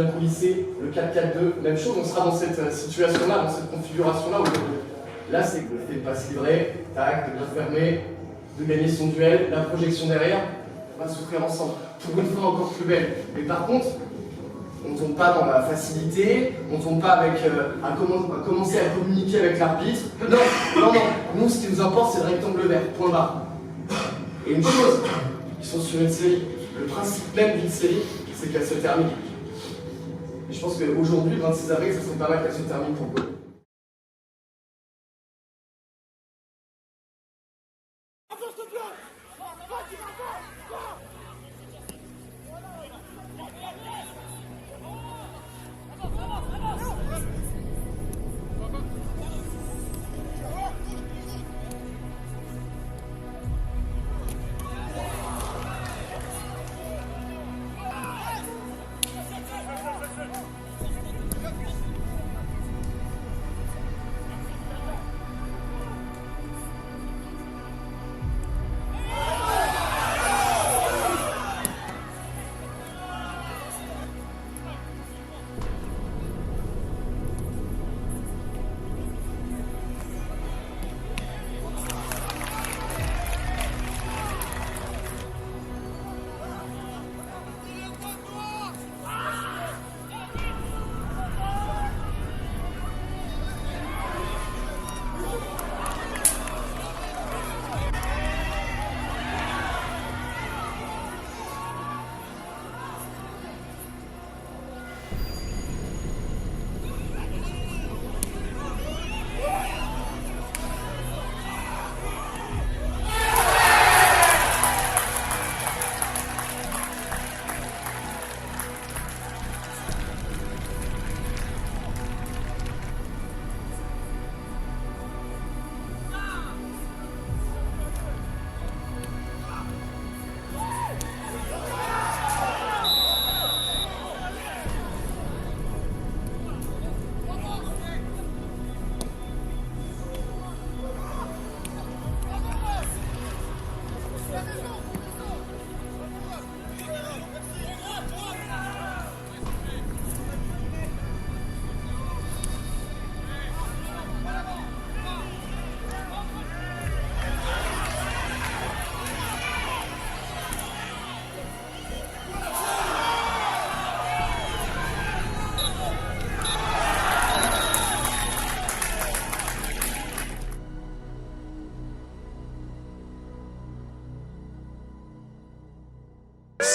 bien coulissé, le 4-4-2, même chose, on sera dans cette situation-là, dans cette configuration-là, où là c'est le fait de ne pas se livrer, tac, de bien fermer, de gagner son duel, la projection derrière, on va souffrir ensemble, pour une fois encore plus belle. Mais par contre, on ne tombe pas dans la facilité, on ne tombe pas avec, à commencer à communiquer avec l'arbitre. Non, nous ce qui nous importe c'est le rectangle vert, point barre. Et une chose, ils sont sur une série, le principe même d'une série, c'est qu'elle se termine. Et je pense qu'aujourd'hui, le 26 avril, ça serait pas mal qu'elle se termine pour eux.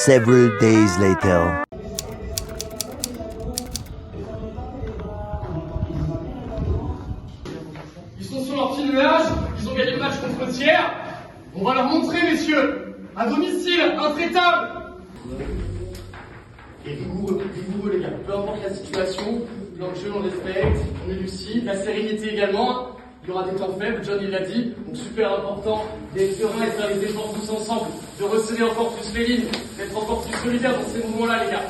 Several days later. Ils sont sur leur petit nuage, ils ont gagné le match contre Thiers. On va leur montrer, messieurs, à domicile, intraitable. Et rigoureux les gars, peu importe la situation, l'enjeu on respecte, on est lucide, la sérénité également. Il y aura des temps faibles, John il l'a dit, donc super important d'être serein et de faire les efforts tous ensemble, de resserrer encore plus les lignes, d'être encore plus solidaires dans ces moments-là les gars.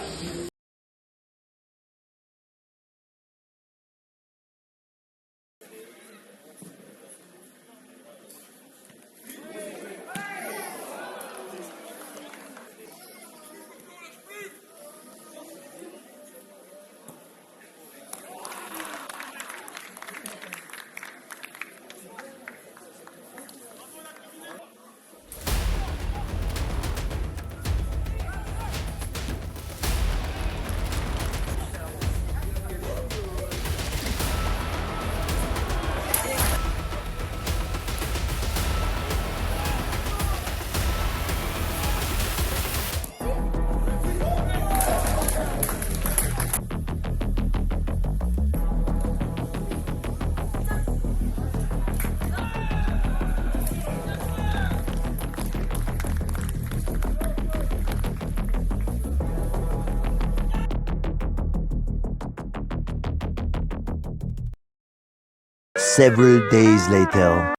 Several days later.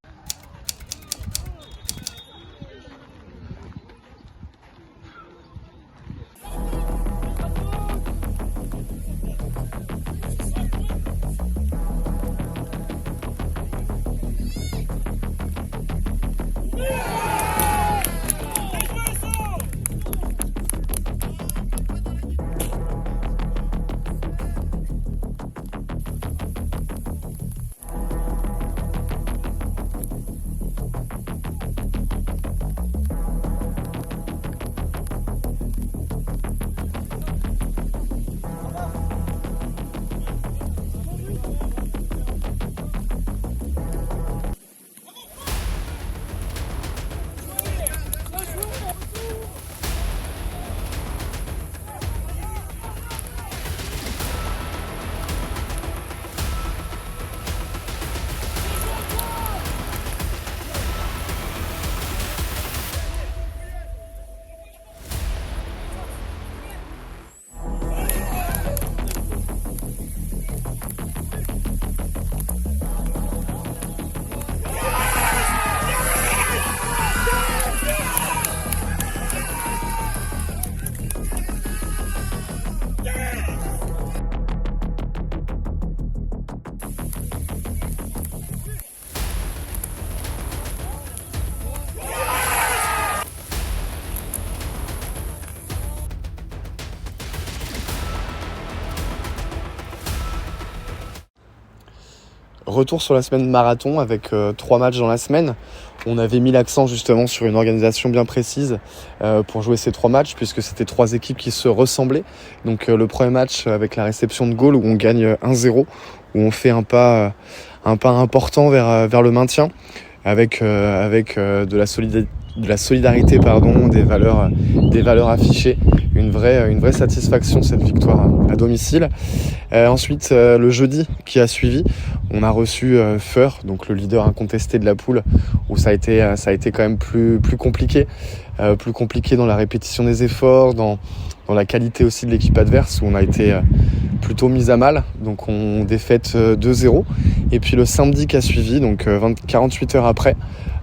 Retour sur la semaine marathon avec 3 matchs dans la semaine. On avait mis l'accent justement sur une organisation bien précise pour jouer ces 3 matchs, puisque c'était 3 équipes qui se ressemblaient. Donc le premier match avec la réception de Gaulle où on gagne 1-0, où on fait un pas important vers le maintien avec de la solidarité, des valeurs affichées. Une vraie satisfaction, cette victoire à domicile. Ensuite, le jeudi qui a suivi, on a reçu Feur, donc le leader incontesté de la poule, où ça a été quand même plus compliqué. Plus compliqué dans la répétition des efforts, dans la qualité aussi de l'équipe adverse, où on a été plutôt mis à mal. Donc on défaite 2-0. Et puis le samedi qui a suivi, donc 48 heures après,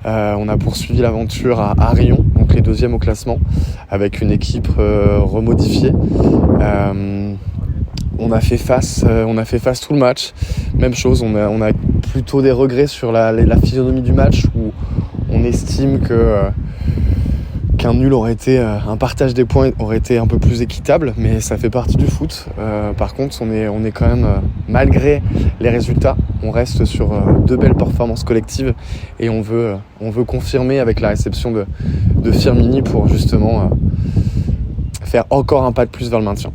on a poursuivi l'aventure à Rion, donc les 2e au classement, avec une équipe remodifiée. On a fait face tout le match. Même chose, on a plutôt des regrets sur la physionomie du match, où on estime qu'un nul un partage des points aurait été un peu plus équitable, mais ça fait partie du foot. Par contre, on est quand même, malgré les résultats, on reste sur 2 belles performances collectives, et on veut confirmer avec la réception de Firmini pour justement faire encore un pas de plus vers le maintien.